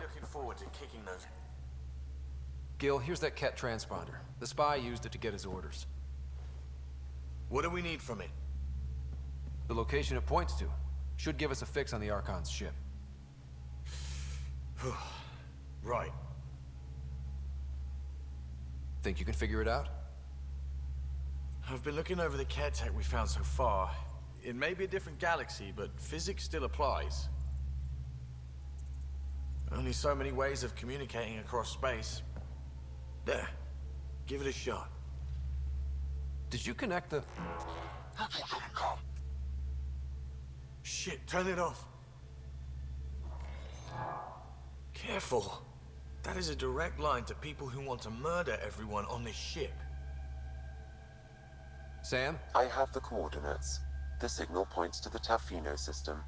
looking forward to kicking those... Gil, here's that Ket transponder. The spy used it to get his orders. What do we need from it? The location it points to should give us a fix on the Archon's ship. Right. Think you can figure it out? I've been looking over the care tech we found so far. It may be a different galaxy, but physics still applies. Only so many ways of communicating across space. There. Give it a shot. Did you connect the... Shit, turn it off. Careful. That is a direct line to people who want to murder everyone on this ship. Sam? I have the coordinates. The signal points to the Tafino system.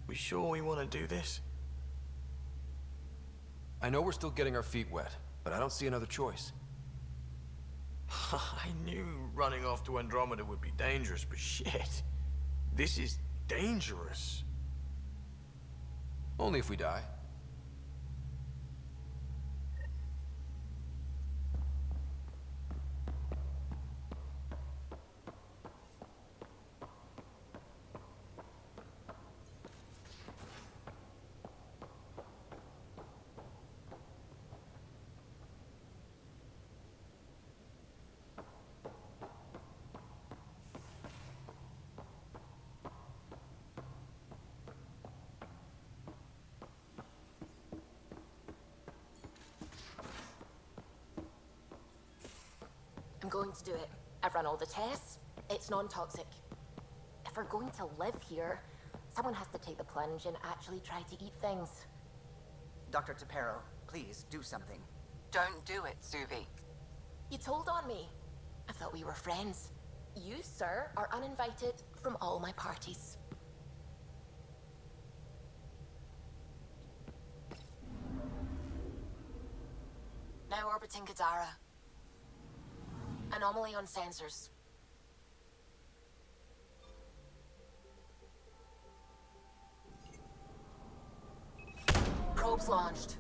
We sure we want to do this? I know we're still getting our feet wet, but I don't see another choice. I knew running off to Andromeda would be dangerous, but shit. This is dangerous. Only if we die. I'm going to do it. I've run all the tests. It's non-toxic. If we're going to live here, someone has to take the plunge and actually try to eat things. Dr. Tapero, please do something. Don't do it, Suvi. You told on me. I thought we were friends. You, sir, are uninvited from all my parties. Now orbiting Gadara. Anomaly on sensors. Probes launched.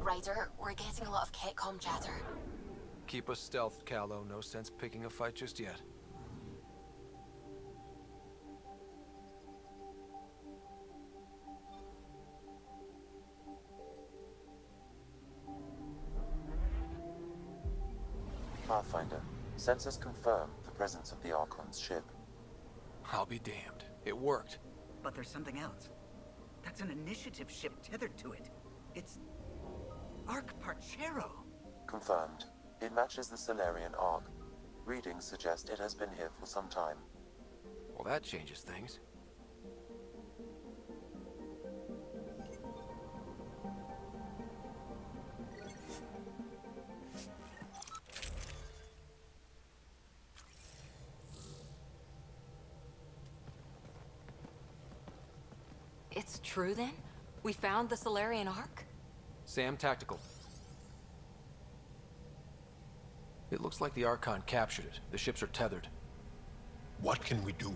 Ryder, we're getting a lot of Ketcom chatter. Keep us stealthed, Callow. No sense picking a fight just yet. Pathfinder, sensors confirm the presence of the Archon's ship. I'll be damned. It worked. But there's something else. That's an initiative ship tethered to it. It's... Arc Parchero. Confirmed. It matches the Solarian Arc. Readings suggest it has been here for some time. Well, that changes things. It's true then? We found the Solarian Arc? Sam, tactical. It looks like the Archon captured it. The ships are tethered. What can we do?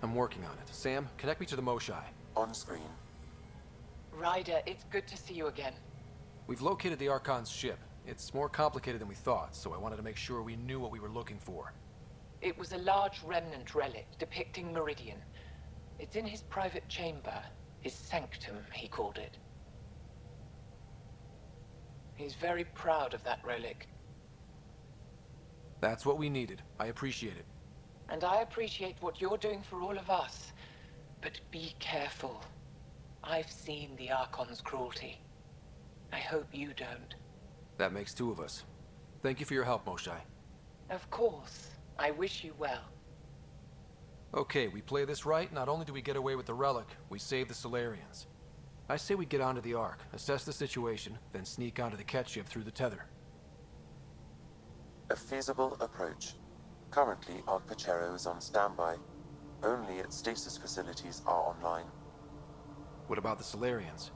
I'm working on it. Sam, connect me to the Moshai. On screen. Ryder, it's good to see you again. We've located the Archon's ship. It's more complicated than we thought, so I wanted to make sure we knew what we were looking for. It was a large remnant relic depicting Meridian. It's in his private chamber. His sanctum, he called it. He's very proud of that relic. That's what we needed. I appreciate it. And I appreciate what you're doing for all of us. But be careful. I've seen the Archon's cruelty. I hope you don't. That makes two of us. Thank you for your help, Moshai. Of course. I wish you well. Okay, we play this right, not only do we get away with the relic, we save the Solarians. I say we get onto the Ark, assess the situation, then sneak onto the Ket ship through the tether. A feasible approach. Currently, Ark Pachero is on standby. Only its stasis facilities are online. What about the Solarians?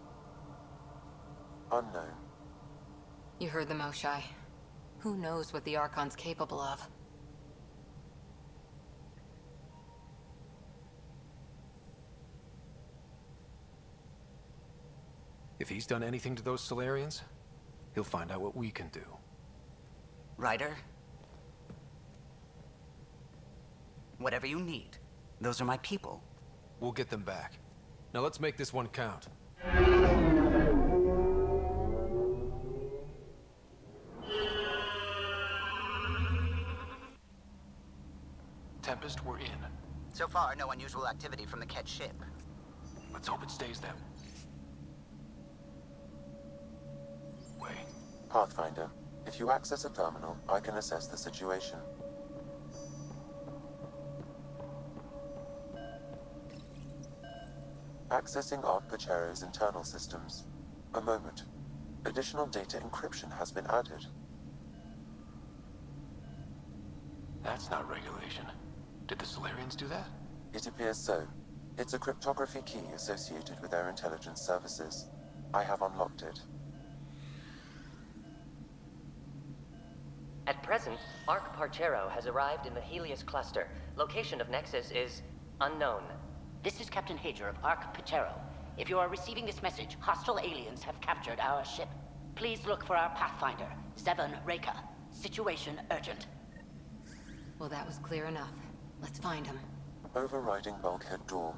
Unknown. You heard the Moshai. Who knows what the Archon's capable of? If he's done anything to those Solarians, he'll find out what we can do. Ryder? Whatever you need. Those are my people. We'll get them back. Now let's make this one count. Tempest, we're in. So far, no unusual activity from the Ket ship. Let's hope it stays them. Wait. Pathfinder, if you access a terminal, I can assess the situation. Accessing Ark Pachero's internal systems. A moment. Additional data encryption has been added. That's not regulation. Did the Solarians do that? It appears so. It's a cryptography key associated with their intelligence services. I have unlocked it. At present, Ark Parchero has arrived in the Helios cluster. Location of Nexus is unknown. This is Captain Hager of Ark Pachero. If you are receiving this message, hostile aliens have captured our ship. Please look for our Pathfinder, Zevon Reka. Situation urgent. Well, that was clear enough. Let's find him. Overriding bulkhead door.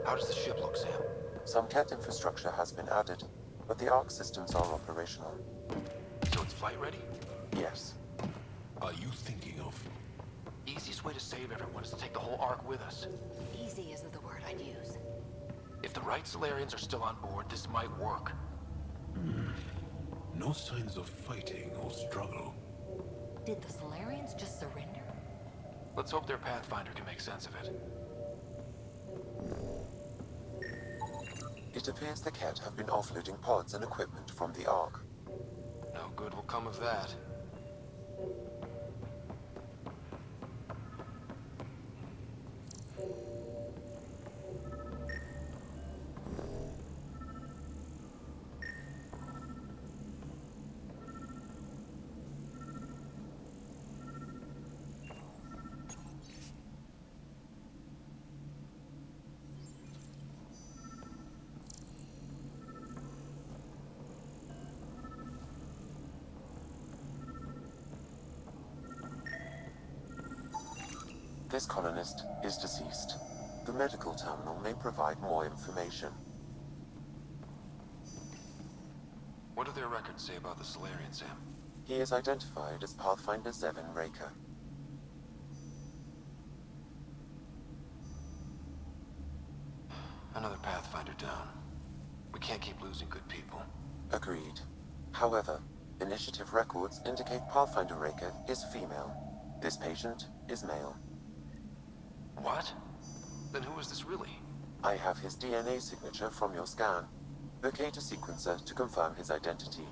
How does the ship look, Sam? Some Ket infrastructure has been added, but the Ark systems are operational. So it's flight ready? Yes. Are you thinking of? Easiest way to save everyone is to take the whole Ark with us. Easy isn't the word I'd use. If the right Solarians are still on board, this might work. No signs of fighting or struggle. Did the Solarians just surrender? Let's hope their Pathfinder can make sense of it. It appears the Ket have been offloading pods and equipment from the Ark. No good will come of that. This colonist is deceased. The medical terminal may provide more information. What do their records say about the Solarian, Sam? He is identified as Pathfinder Zevon Reka. Another Pathfinder down. We can't keep losing good people. Agreed. However, initiative records indicate Pathfinder Reka is female. This patient is male. What? Then who is this really? I have his DNA signature from your scan. Locate a sequencer to confirm his identity.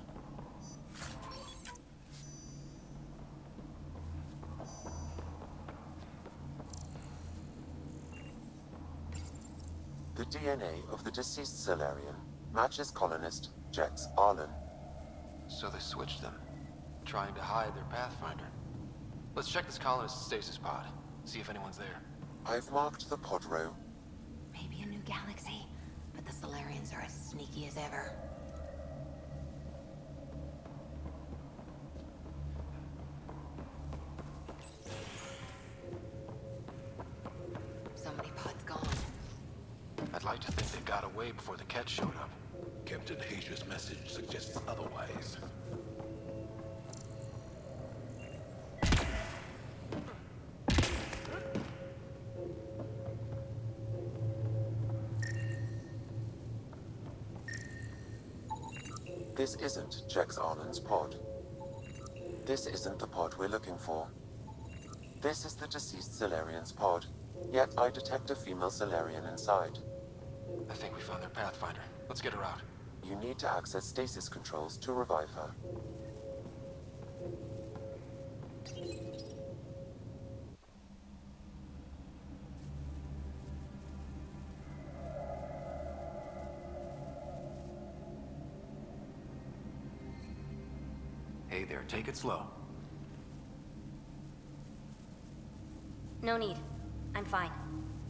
The DNA of the deceased Solarian matches colonist Jex Arlen. So they switched them, trying to hide their Pathfinder. Let's check this colonist's stasis pod, see if anyone's there. I've marked the pod row. Maybe a new galaxy, but the Solarians are as sneaky as ever. So many pods gone. I'd like to think they got away before the Ket showed up. Captain Hager's message suggests otherwise. This isn't Jex Arlen's pod. This isn't the pod we're looking for. This is the deceased Solarian's pod, yet I detect a female Solarian inside. I think we found their Pathfinder. Let's get her out. You need to access stasis controls to revive her. Hey there, take it slow. No need. I'm fine.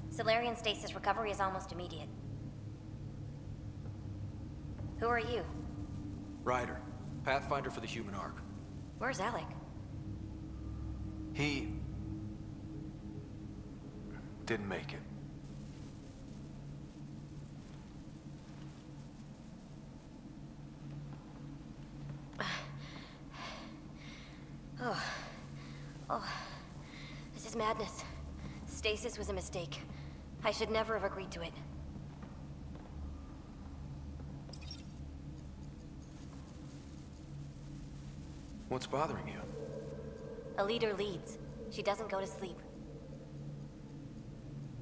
Solarian stasis recovery is almost immediate. Who are you? Ryder, Pathfinder for the human Ark. Where's Alec? He... didn't make it. Oh, this is madness. Stasis was a mistake. I should never have agreed to it. What's bothering you? A leader leads. She doesn't go to sleep.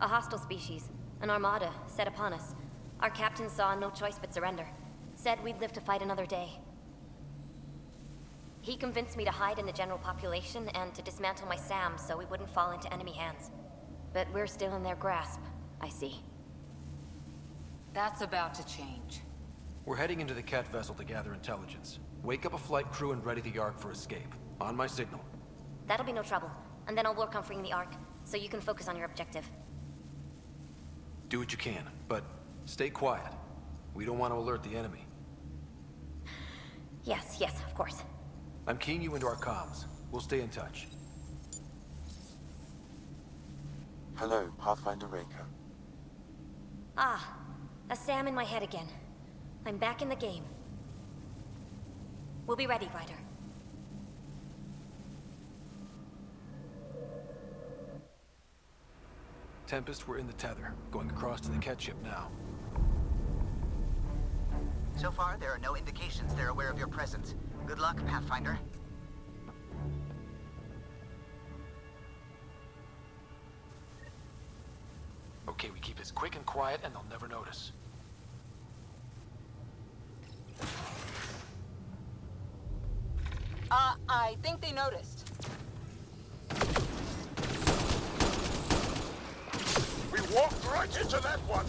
A hostile species, an armada, set upon us. Our captain saw no choice but surrender. Said we'd live to fight another day. He convinced me to hide in the general population and to dismantle my SAM so we wouldn't fall into enemy hands. But we're still in their grasp, I see. That's about to change. We're heading into the Cat vessel to gather intelligence. Wake up a flight crew and ready the Ark for escape. On my signal. That'll be no trouble. And then I'll work on freeing the Ark, so you can focus on your objective. Do what you can, but stay quiet. We don't want to alert the enemy. Yes, of course. I'm keying you into our comms. We'll stay in touch. Hello, Pathfinder Raker. Ah, a SAM in my head again. I'm back in the game. We'll be ready, Ryder. Tempest, we're in the tether, going across to the Ket ship now. So far, there are no indications they're aware of your presence. Good luck, Pathfinder. Okay, we keep this quick and quiet and they'll never notice. I think they noticed. We walked right into that one!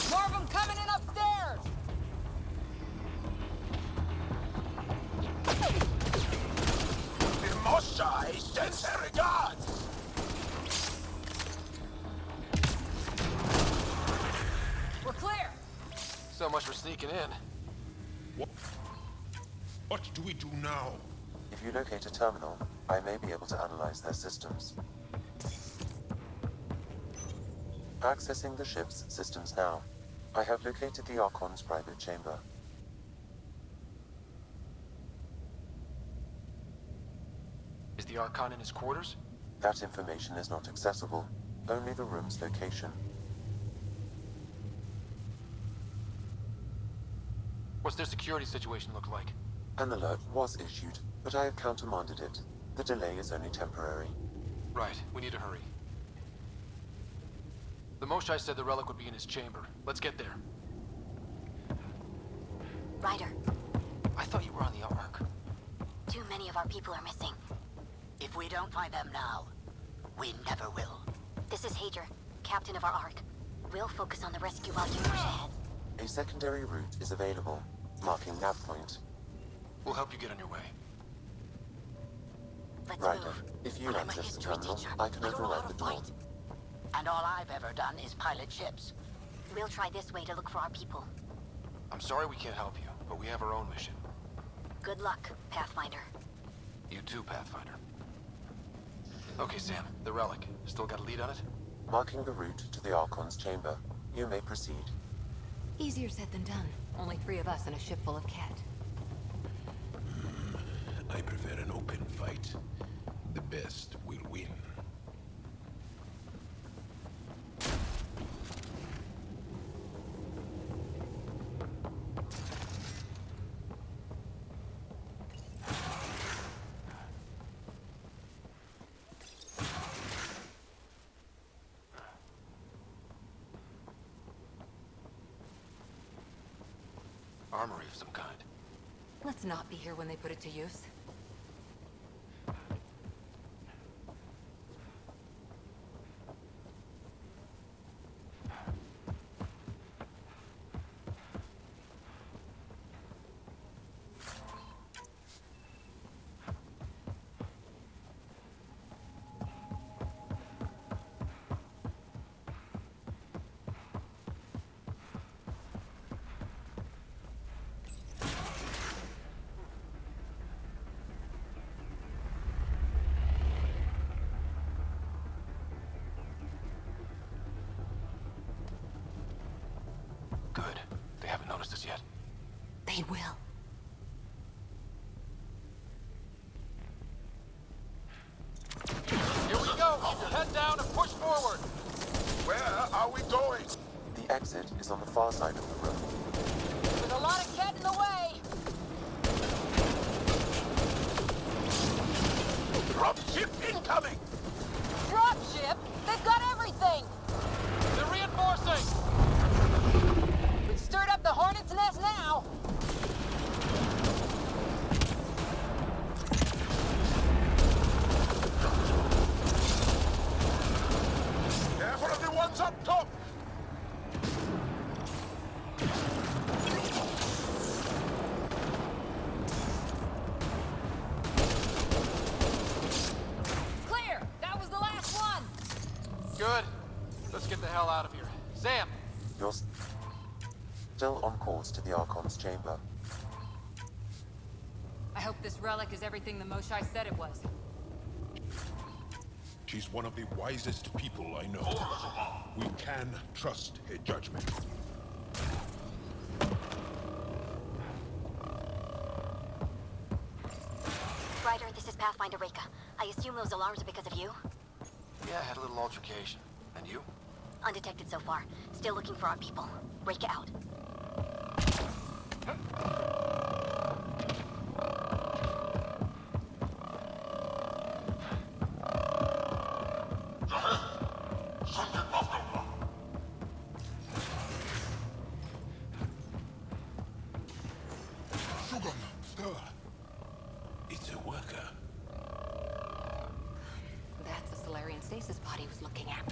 More of them coming in upstairs! The Moshai sends her regards! We're clear! So much for sneaking in. What do we do now? If you locate a terminal, I may be able to analyze their systems. Accessing the ship's systems now. I have located the Archon's private chamber. Is the Archon in his quarters? That information is not accessible, only the room's location. What's their security situation look like? An alert was issued, but I have countermanded it. The delay is only temporary. Right, we need to hurry. The Moshai said the relic would be in his chamber. Let's get there. Ryder, I thought you were on the Ark. too many of our people are missing. If we don't find them now, we never will. This is Hager, captain of our Ark. We'll focus on the rescue while you push ahead. A secondary route is available, marking nav point. We'll help you get on your way. Let's Ryder, move. if you I'm a access the history terminal, teacher. I can I don't know override how the to door. fight. And all I've ever done is pilot ships. We'll try this way to look for our people. I'm sorry we can't help you, but we have our own mission. Good luck, Pathfinder. You too, Pathfinder. Okay, Sam, the relic. Still got a lead on it? Marking the route to the Archon's chamber. You may proceed. Easier said than done. Only 3 of us in a ship full of cat. I prefer an open fight. The best will win. armory of some kind. Let's not be here when they put it to use. Good. They haven't noticed us yet. They will. Here we go! Keep your head down and push forward! Where are we going? The exit is on the far side of the room. There's a lot of Ket in the way! Dropship incoming! Dropship? They've got everything! They're reinforcing! We've stirred up the hornet's nest now! Careful of the ones up top! Clear! That was the last one! Good. Let's get the hell out of here. Sam! You're still on course to the Archon's chamber. I hope this relic is everything the Moshai said it was. She's one of the wisest people I know. We can trust her judgment. Ryder, this is Pathfinder Reka. I assume those alarms are because of you? Yeah, I had a little altercation. And you? Undetected so far. Still looking for our people. Reka out. It's a worker. That's the Solarian stasis pod he was looking at.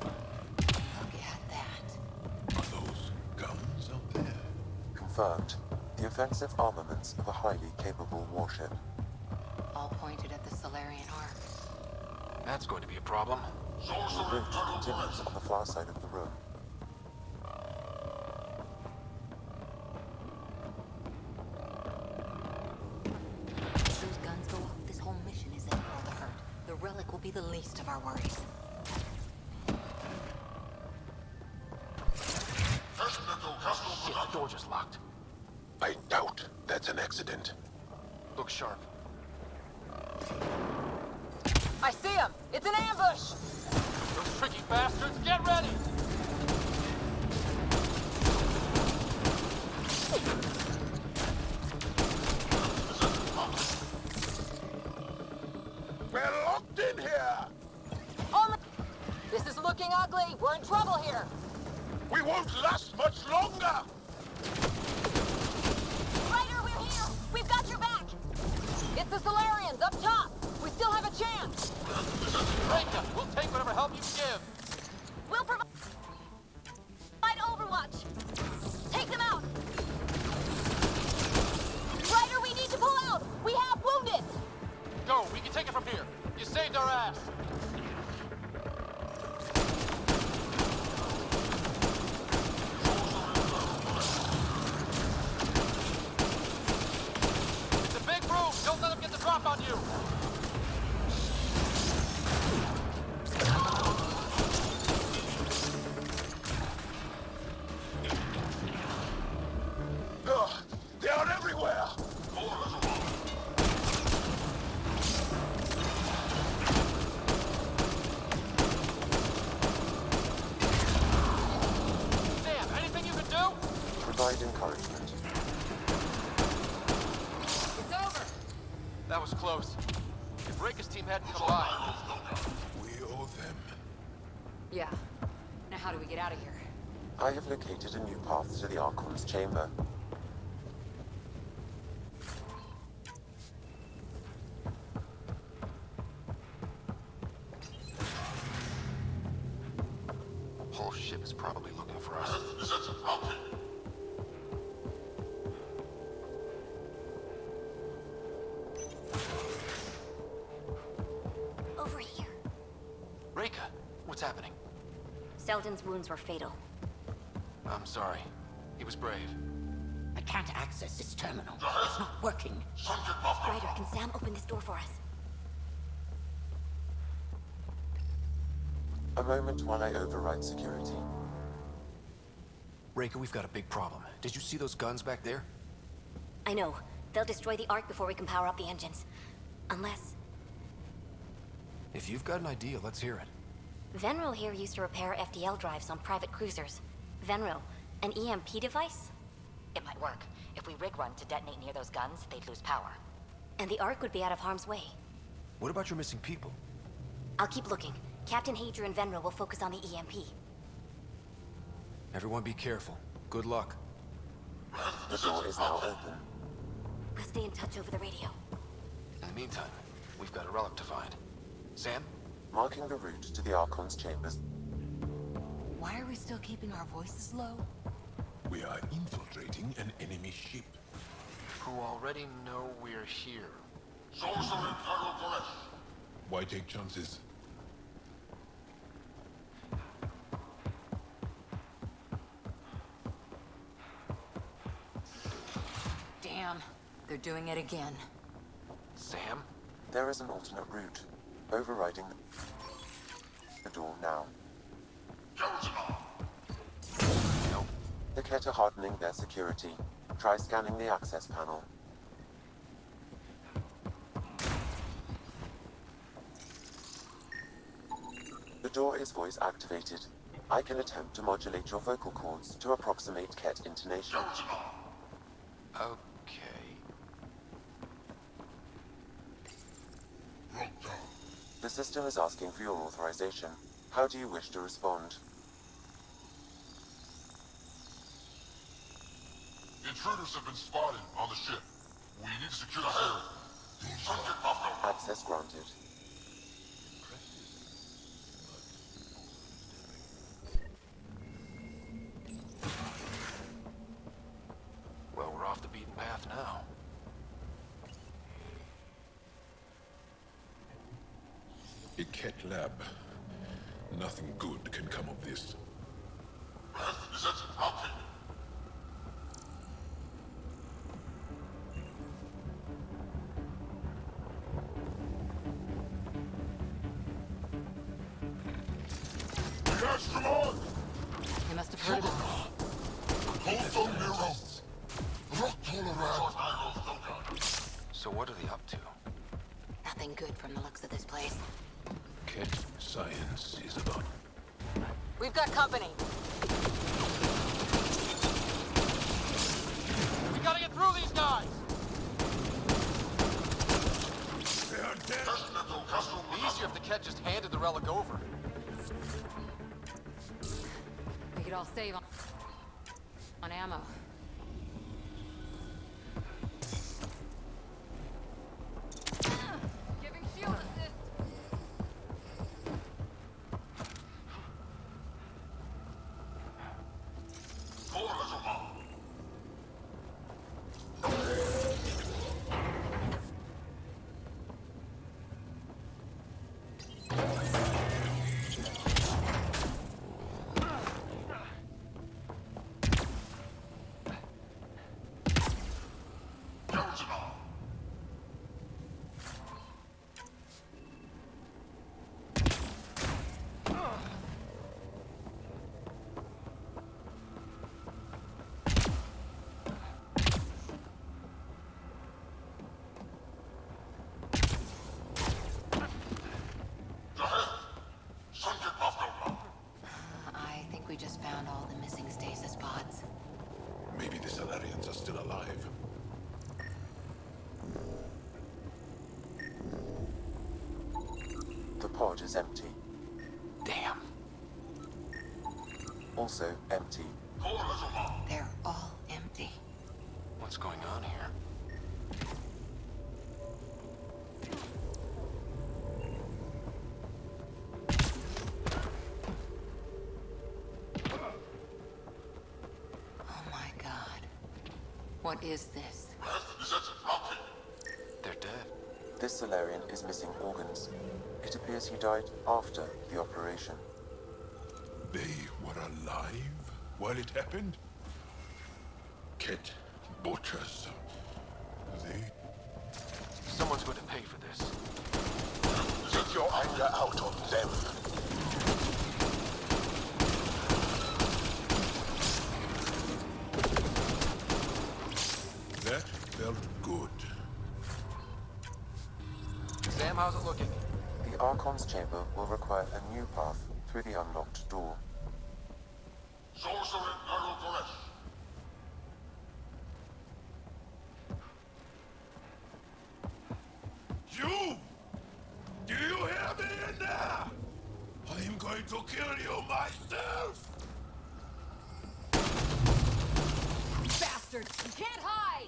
Look at that. Are those guns out there? Confirmed. The offensive armaments of a highly capable warship. All pointed at the Solarian arc. That's going to be a problem. The route continues on the far side of the room. If those guns go off, this whole mission is in for the hurt. The relic will be the least of our worries. Shit, the door just locked. I doubt that's an accident. Look sharp. I see him! It's an ambush! Those tricky bastards, get ready! We're locked in here! This is looking ugly! We're in trouble here! We won't last much longer! Ryder, we're here! We've got your back! It's the Solarians, up top! We still have a chance! Reka, we'll take whatever help you can give! We'll provide overwatch! Take them out! Ryder, we need to pull out! We have wounded! Go, we can take it from here. You saved our ass. It's a big room. Don't let them get the drop on you. Ugh, they are everywhere! Sam, anything you can do? Provide encouragement. It's over! That was close. If Reka's team hadn't come by... We owe them. Yeah. Now how do we get out of here? I have located a new path to the Archon's chamber. probably looking for us. Over here. Reka, what's happening? Selden's wounds were fatal. I'm sorry. He was brave. I can't access this terminal. It's not working. Ryder, can Sam open this door for us? A moment while I override security. Reka, we've got a big problem. Did you see those guns back there? I know. They'll destroy the Ark before we can power up the engines. Unless... If you've got an idea, let's hear it. Venril here used to repair FDL drives on private cruisers. Venril, an EMP device? It might work. If we rig one to detonate near those guns, they'd lose power. And the Ark would be out of harm's way. What about your missing people? I'll keep looking. Captain Hadra and Venril will focus on the EMP. Everyone be careful. Good luck. The door is now open. We'll stay in touch over the radio. In the meantime, we've got a relic to find. Sam? Marking the route to the Archon's chambers. Why are we still keeping our voices low? We are infiltrating an enemy ship. Who already know we're here. Why take chances? Damn, they're doing it again. Sam? There is an alternate route. Overriding the door now. Nope. The Kett are hardening their security. Try scanning the access panel. The door is voice activated. I can attempt to modulate your vocal cords to approximate Kett intonation. Okay. The system is asking for your authorization. How do you wish to respond? Intruders have been spotted on the ship. We need to secure this area. Access granted. Well, we're off the beaten path now. A Kett lab. Nothing good can come of this. They must have heard of it. So what are they up to? Nothing good from the looks of this place. Kett science is about... We've got company. We gotta get through these guys! They are dead! Be easier if the Kett just handed the relic over. We could all save on ammo. Giving shield assist. I think we just found all the missing stasis pods. Maybe the Salarians are still alive. The pod is empty. Damn. Also empty. They're all empty. What's going on here? What is this? They're dead. This Solarian is missing organs. It appears he died after the operation. They were alive while it happened? Ket butchers. They... Someone's going to pay for this. Take your anger out on them. That felt good. Sam, how's it looking? The Archon's chamber will require a new path through the unlocked door. Sorcerer Aeropolis. You! Do you hear me in there? I'm going to kill you myself! Bastards! You can't hide!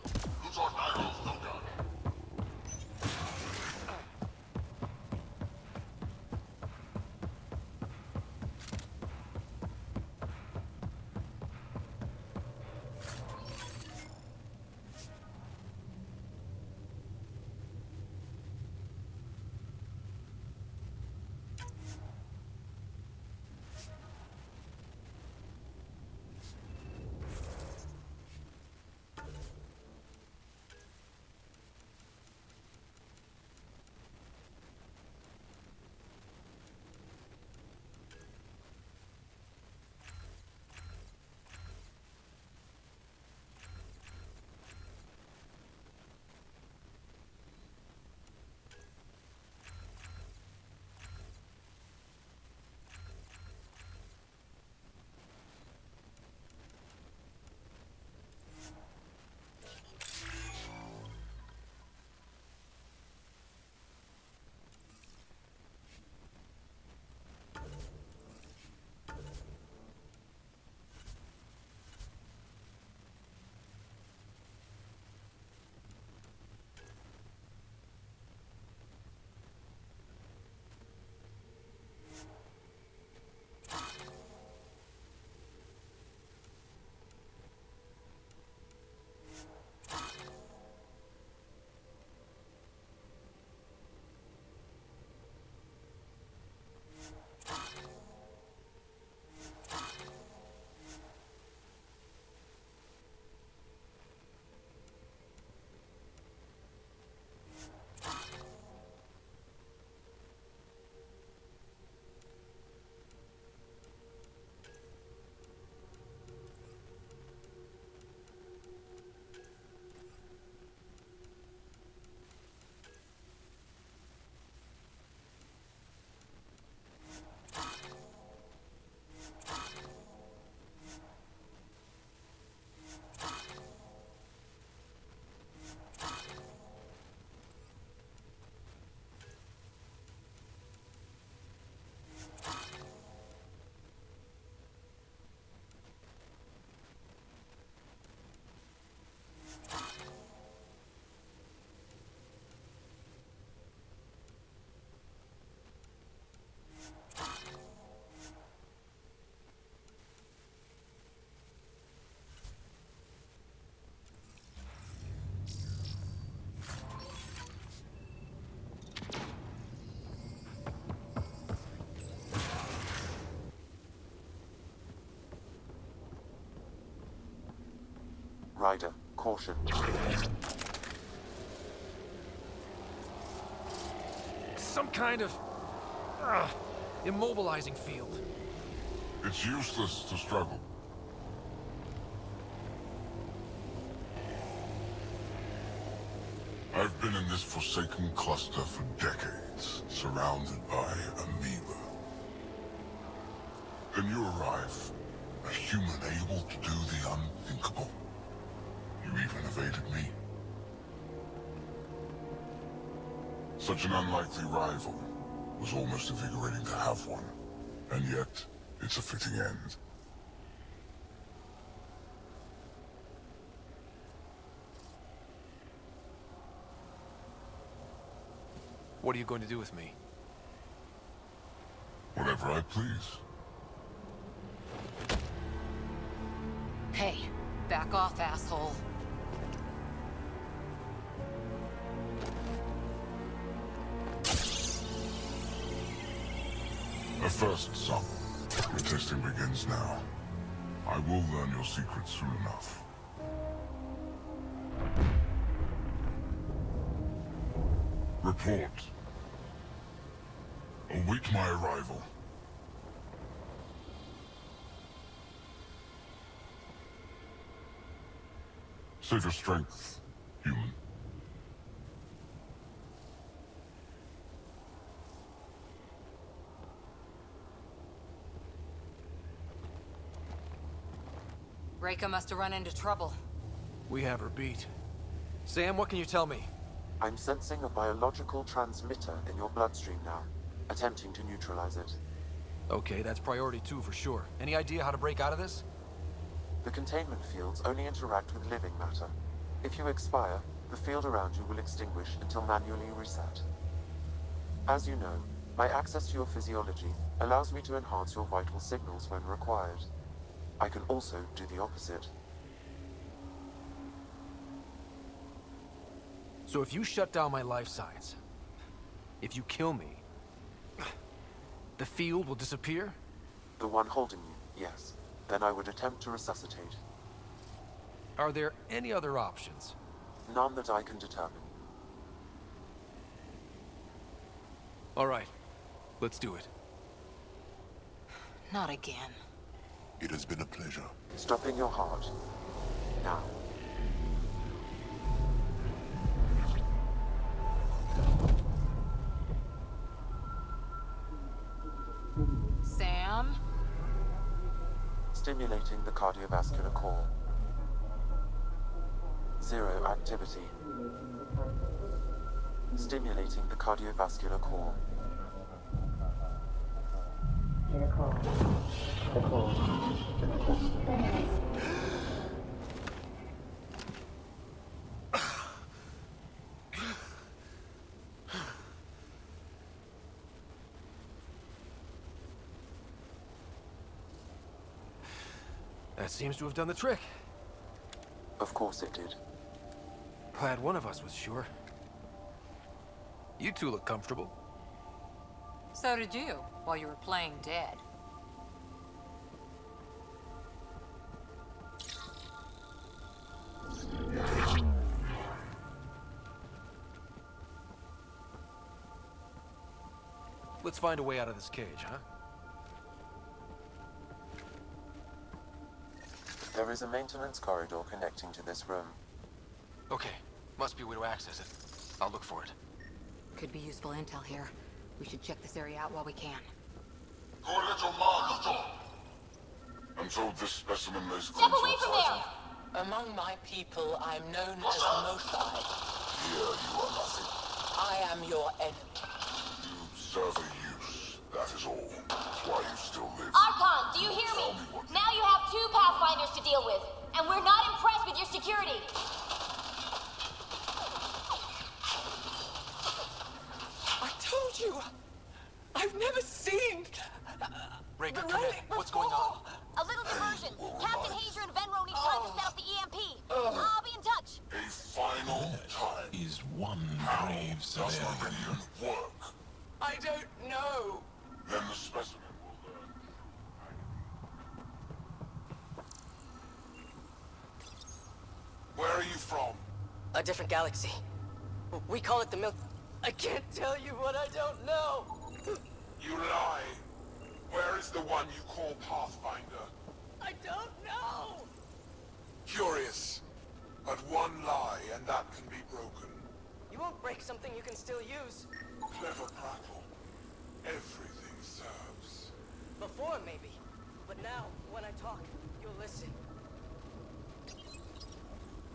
Ryder, caution. Some kind of... immobilizing field. It's useless to struggle. I've been in this forsaken cluster for decades, surrounded by amoeba. Then you arrive, a human able to do the unthinkable. You even evaded me. Such an unlikely rival. Was almost invigorating to have one. And yet, it's a fitting end. What are you going to do with me? Whatever I please. Hey, back off, asshole. A first, son. Your testing begins now. I will learn your secrets soon enough. Report. Await my arrival. Save your strength, human. Reka must have run into trouble. We have her beat. Sam, what can you tell me? I'm sensing a biological transmitter in your bloodstream now, attempting to neutralize it. Okay, that's priority 2 for sure. Any idea how to break out of this? The containment fields only interact with living matter. If you expire, the field around you will extinguish until manually reset. As you know, my access to your physiology allows me to enhance your vital signals when required. I can also do the opposite. So if you shut down my life signs, if you kill me, the field will disappear? The one holding you, yes. Then I would attempt to resuscitate. Are there any other options? None that I can determine. All right, let's do it. Not again. It has been a pleasure. Stopping your heart. Now. Sam? Stimulating the cardiovascular core. 0 activity. Stimulating the cardiovascular core. That seems to have done the trick. Of course it did. Glad one of us was sure. You two look comfortable. So did you, while you were playing dead. Let's find a way out of this cage, huh? There is a maintenance corridor connecting to this room. Okay, must be a way to access it. I'll look for it. Could be useful intel here. We should check this area out while we can. I'm told this specimen lays Step away from there! Among my people, I'm known as Mothai. Here you are nothing. I am your enemy. You serve a use, that is all. That's why you still live. Archon, do you hear me? Now you have 2 Pathfinders to deal with, and we're not impressed with your security. I told you! I've never seen... Reka, come in. What's going on? A little diversion. Captain Hazer and Venro need time to set up the EMP. I'll be in touch. A final time. Is one brave Does the civilian. rebellion work? I don't know. Then the specimen will learn. Where are you from? A different galaxy. We call it the Milk... I can't tell you what I don't know! You lie. Where is the one you call Pathfinder? I don't know! Curious. But one lie, and that can be broken. You won't break something you can still use. Clever prattle. Everything serves. Before, maybe. But now, when I talk, you'll listen.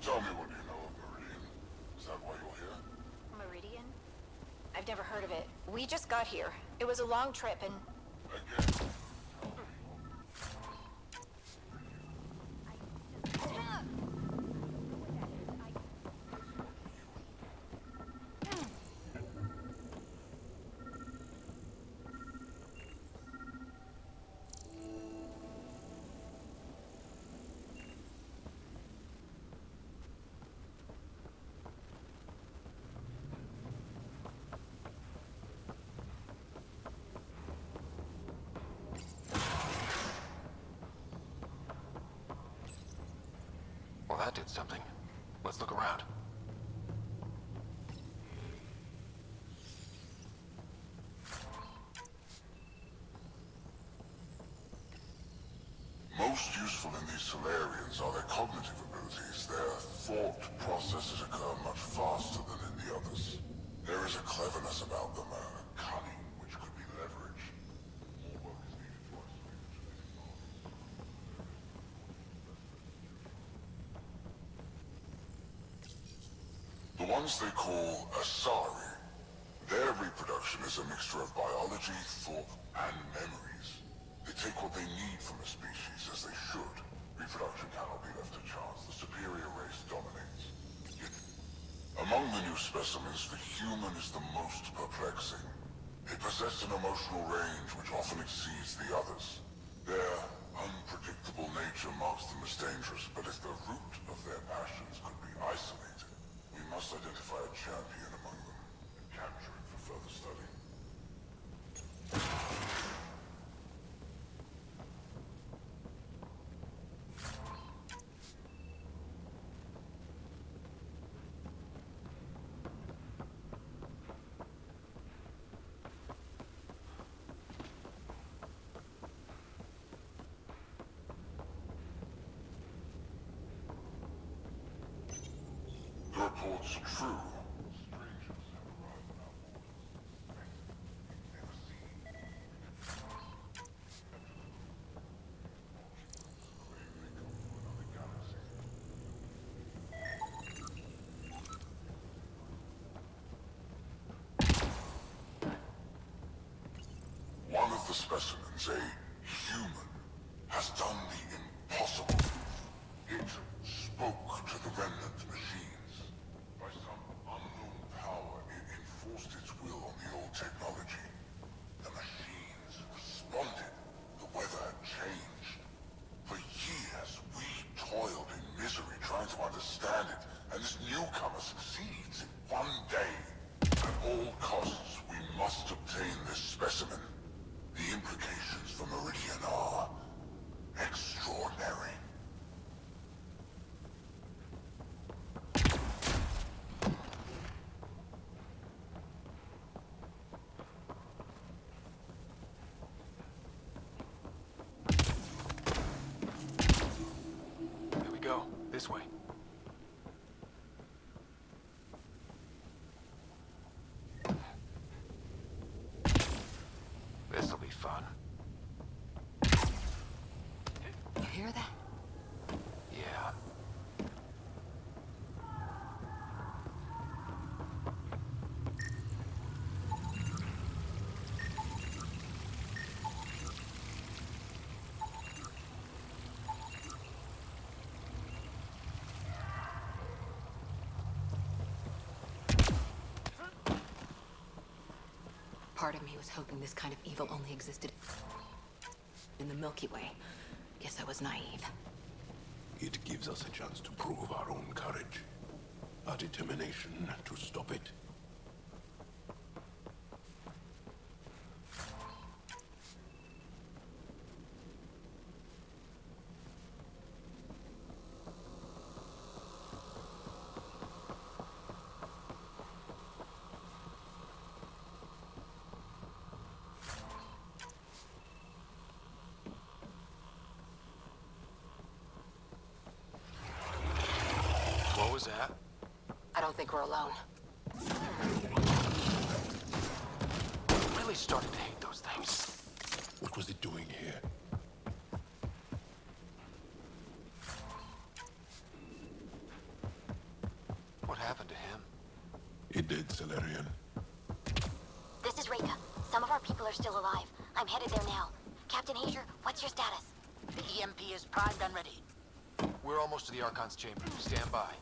Tell me what you know of Meridian. Is that why you're here? Meridian? I've never heard of it. We just got here. It was a long trip and... Again. that did something. Let's look around. Most useful in these Solarians are their cognitive abilities. Their thought processes occur much faster than in the others. There is a cleverness about them, a cunning which could be leveraged. More work is needed to isolate the genetic knowledge. The ones they call Asari. Their reproduction is a mixture of biology, thought, and memories. They take what they need from a species, as they should. Reproduction cannot be left to chance. The superior race dominates. Yet, among the new specimens, the human is the most perplexing. They possess an emotional range which often exceeds the others. Their unpredictable nature marks them as dangerous, but if the root of their passions could be isolated, we must identify a champion among them and capture it for further study. The report's true. Strangers have arrived on our borders. Never seen. Claim they come from another galaxy. One of the specimens, a human, has done the impossible. It spoke to the remnant machines. By some unknown power, it enforced its will on the old technology. The machines responded. The weather had changed. For years, we toiled in misery trying to understand it, and this newcomer succeeds. One day, at all costs, we must obtain this specimen. The implications for Meridian are extraordinary. Here we go. This way. This'll be fun. You hear that? Yeah. Part of me was hoping this kind of evil only existed in the Milky Way. Guess I was naive. It gives us a chance to prove our own courage. Our determination to stop it. What was that? I don't think we're alone. I'm really starting to hate those things. What was it doing here? What happened to him? It did, Solarian. This is Reka. Some of our people are still alive. I'm headed there now. Captain Hager, what's your status? The EMP is primed and ready. We're almost to the Archon's chamber. Stand by.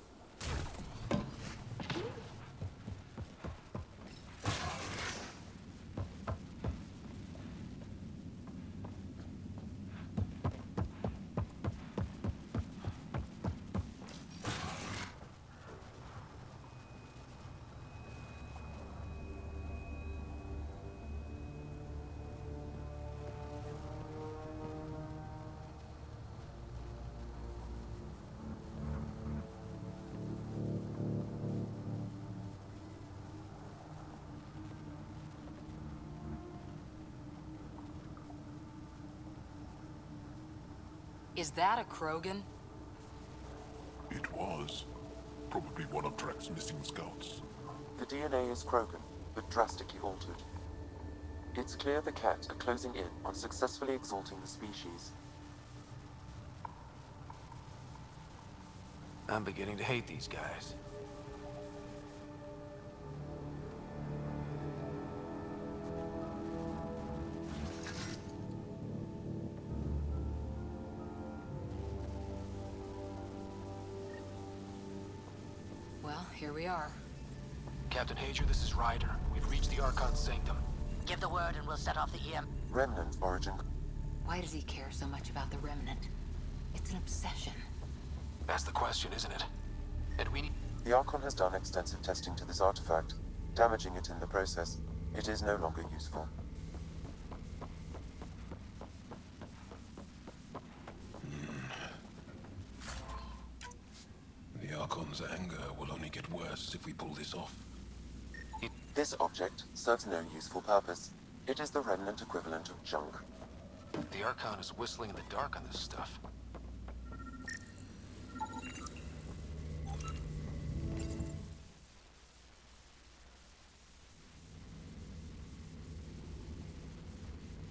Is that a Krogan? It was. Probably one of Drax's missing scouts. The DNA is Krogan, but drastically altered. It's clear the Ket are closing in on successfully exalting the species. I'm beginning to hate these guys. Well, here we are. Captain Hager, this is Ryder. We've reached the Archon's sanctum. Give the word and we'll set off the EM. Remnant origin. Why does he care so much about the Remnant? It's an obsession. That's the question, isn't it? And we need... The Archon has done extensive testing to this artifact, damaging it in the process. It is no longer useful. The Archon's anger will only get worse if we pull this off. This object serves no useful purpose. It is the Remnant equivalent of junk. The Archon is whistling in the dark on this stuff.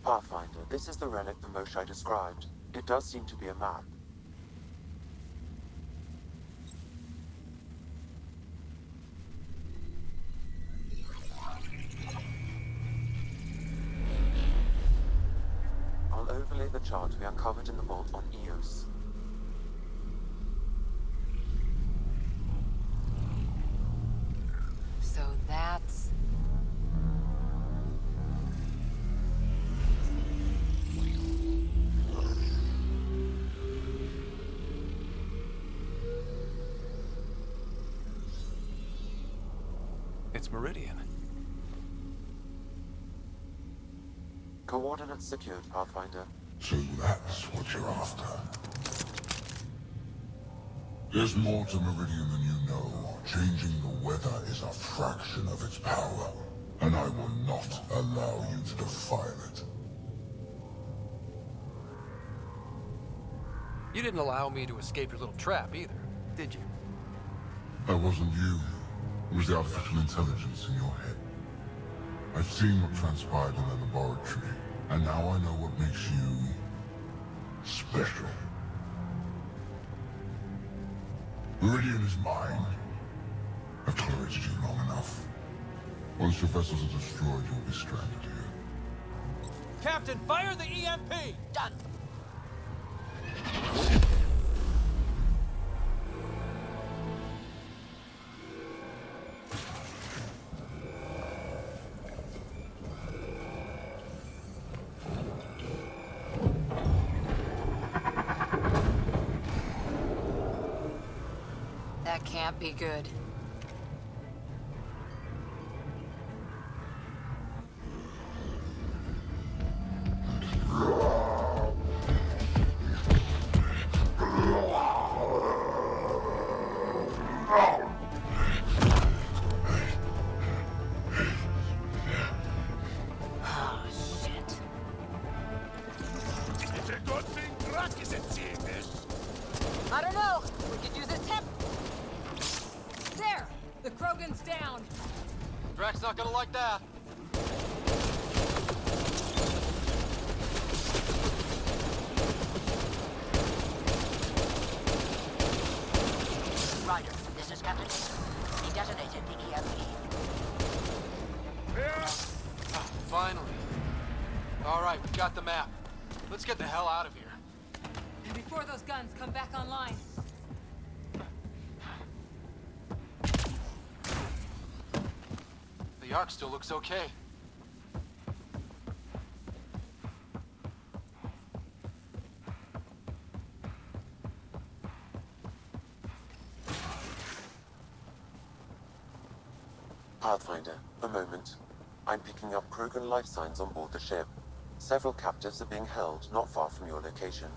Pathfinder, this is the relic the Moshai described. It does seem to be a map. I'll overlay the chart we uncovered in the vault on Eos. So that's... It's Meridian. Coordinates secured, Pathfinder. So that's what you're after. There's more to Meridian than you know. Changing the weather is a fraction of its power, and I will not allow you to defile it. You didn't allow me to escape your little trap either, did you? That wasn't you. It was the artificial intelligence in your head. I've seen what transpired in the laboratory, and now I know what makes you... special. Meridian is mine. I've tolerated you long enough. Once your vessels are destroyed, you'll be stranded here. Captain, fire the EMP! Done. That can't be good. Oh, shit. It's a good thing Drac isn't seeing this. I don't know. We could use his temp. There! The Krogan's down. Drax's not gonna like that. Ryder, this is Captain Hager. He detonated the EMP. Finally. All right, we got the map. Let's get the hell out of here. Before those guns come back online. The Ark still looks okay. Pathfinder, a moment. I'm picking up Krogan life signs on board the ship. Several captives are being held not far from your location.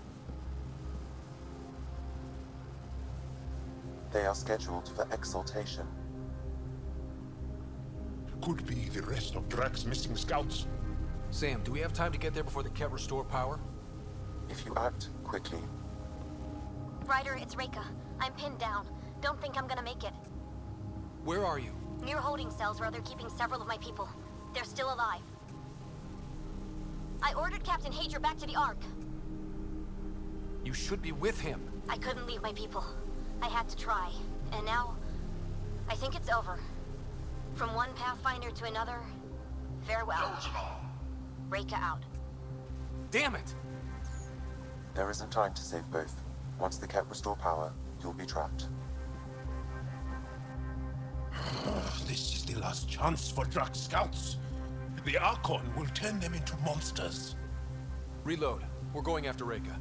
They are scheduled for exaltation. Could be the rest of Drax's missing scouts. Sam, do we have time to get there before the Ket restore power? If you act quickly, Ryder, it's Reika. I'm pinned down. Don't think I'm gonna make it. Where are you? Near holding cells where they're keeping several of my people. They're still alive. I ordered Captain Hager back to the Ark. You should be with him. I couldn't leave my people. I had to try. And now, I think it's over. From one Pathfinder to another, farewell. Reika out. Damn it! There isn't time to save both. Once the Ket restore power, you'll be trapped. This is the last chance for Drac scouts. The Archon will turn them into monsters. Reload. We're going after Reika.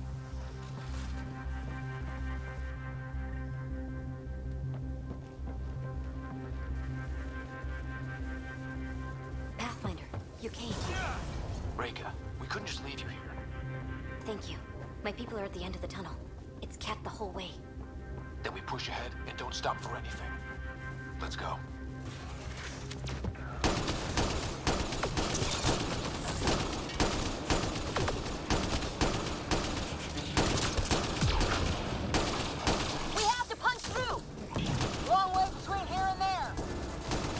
Pathfinder, you came. Reika, we couldn't just leave you here. Thank you. My people are at the end of the tunnel. It's Ket the whole way. Then we push ahead and don't stop for anything. Let's go. We have to punch through! Long way between here and there.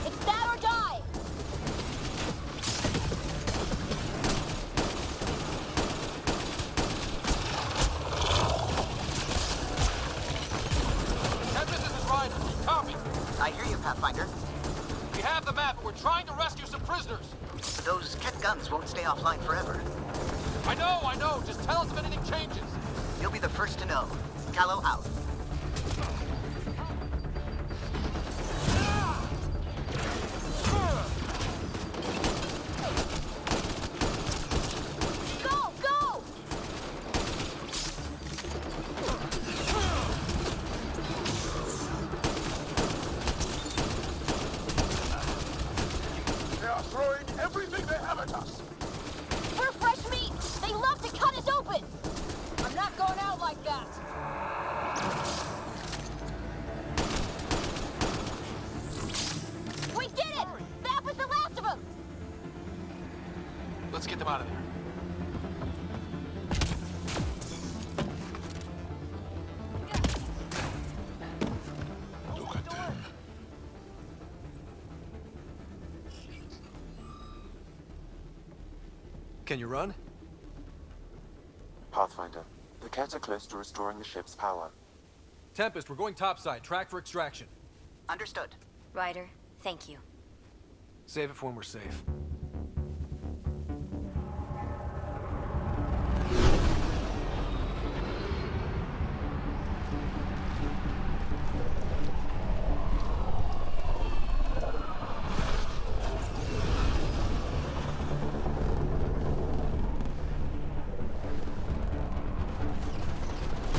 It's that or die! Tempest, this is Ryder. Copy. I hear you, Pathfinder. We have the map, and we're trying to rescue some prisoners. Those Ket guns won't stay offline forever. I know. Just tell us if anything changes. You'll be the first to know. Callow out. Go! Go! They are throwing everything they have at us. We're fresh meat! They love to cut us open! I'm not going out like that. We did it! That was the last of them! Let's get them out of there. Look at them. Can you run? Pathfinder, the Ket are close to restoring the ship's power. Tempest, we're going topside. Track for extraction. Understood. Ryder, thank you. Save it for when we're safe.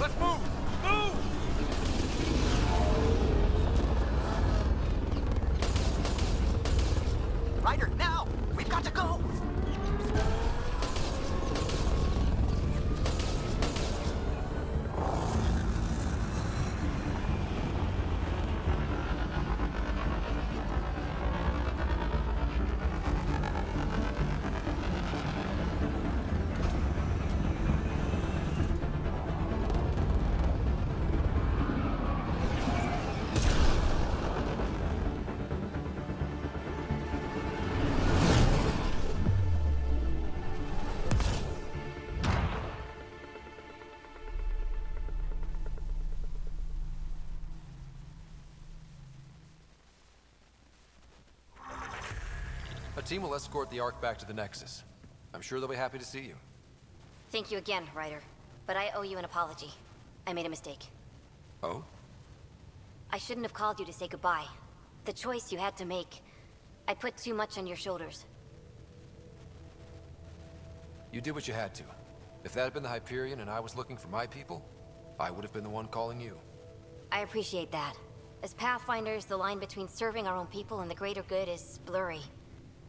Let's move! Move! Ryder, now! We've got to go! A team will escort the Ark back to the Nexus. I'm sure they'll be happy to see you. Thank you again, Ryder. But I owe you an apology. I made a mistake. Oh? I shouldn't have called you to say goodbye. The choice you had to make. I put too much on your shoulders. You did what you had to. If that had been the Hyperion and I was looking for my people, I would have been the one calling you. I appreciate that. As Pathfinders, the line between serving our own people and the greater good is blurry.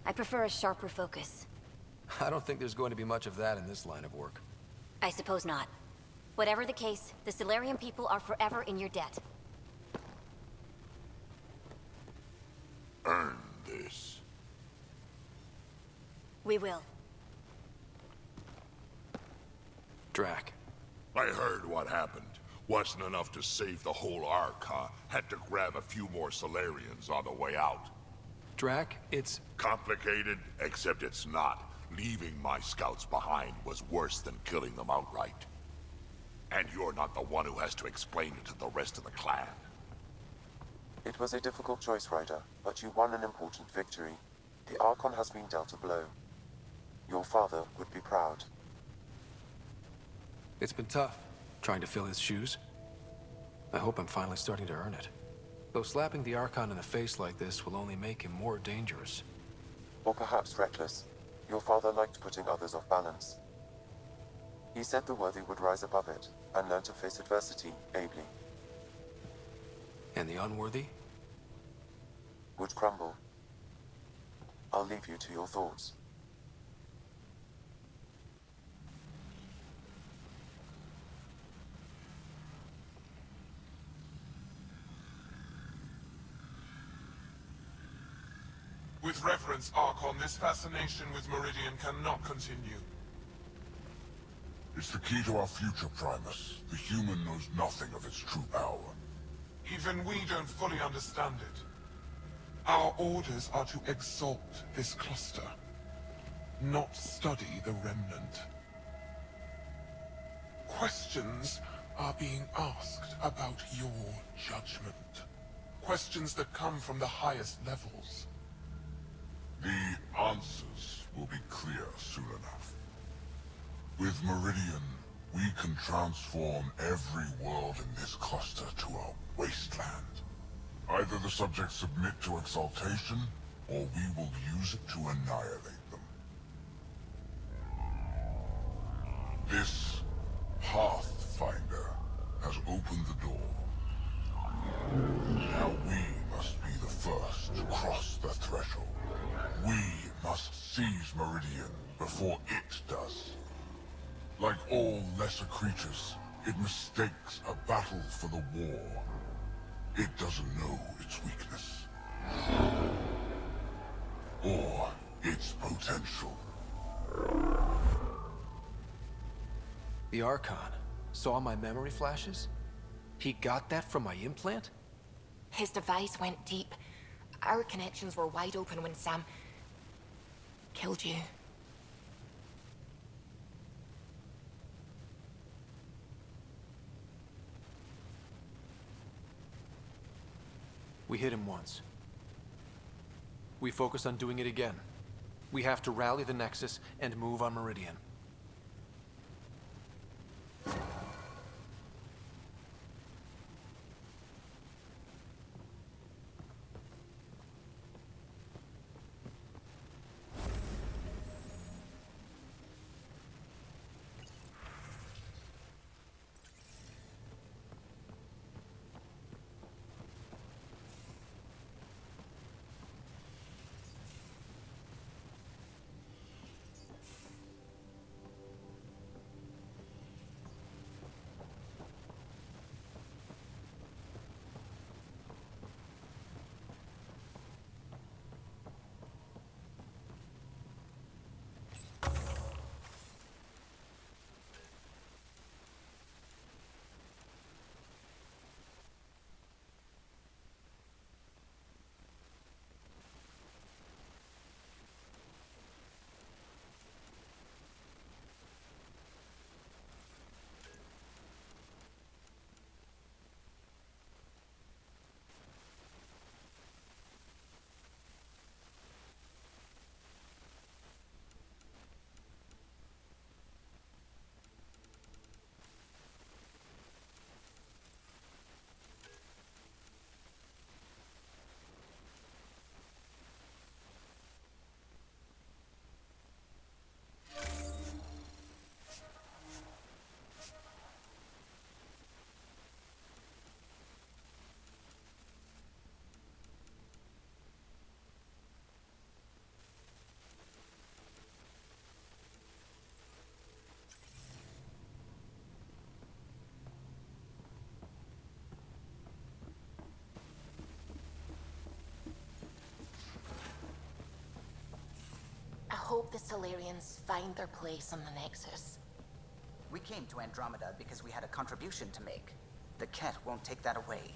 I prefer a sharper focus. I don't think there's going to be much of that in this line of work. I suppose not. Whatever the case, the Solarian people are forever in your debt. Earn this. We will. Drac. I heard what happened. Wasn't enough to save the whole Ark, huh? Had to grab a few more Solarians on the way out. Drac, it's... Complicated, except it's not. Leaving my scouts behind was worse than killing them outright. And you're not the one who has to explain it to the rest of the clan. It was a difficult choice, Ryder, but you won an important victory. The Archon has been dealt a blow. Your father would be proud. It's been tough, trying to fill his shoes. I hope I'm finally starting to earn it. Though slapping the Archon in the face like this will only make him more dangerous. Or perhaps reckless. Your father liked putting others off balance. He said the worthy would rise above it, and learn to face adversity ably. And the unworthy? Would crumble. I'll leave you to your thoughts. With reverence, Archon, this fascination with Meridian cannot continue. It's the key to our future, Primus. The human knows nothing of its true power. Even we don't fully understand it. Our orders are to exalt this cluster, not study the remnant. Questions are being asked about your judgment. Questions that come from the highest levels. The answers will be clear soon enough. With Meridian, we can transform every world in this cluster to a wasteland. Either the subjects submit to exaltation, or we will use it to annihilate them. This Pathfinder has opened the door. Now we must be the first to cross the threshold. We must seize Meridian before it does. Like all lesser creatures, it mistakes a battle for the war. It doesn't know its weakness. Or its potential. The Archon saw my memory flashes? He got that from my implant? His device went deep. Our connections were wide open when Sam killed you. We hit him once. We focus on doing it again. We have to rally the Nexus and move on Meridian. I hope the Solarians find their place on the Nexus. We came to Andromeda because we had a contribution to make. The Ket won't take that away.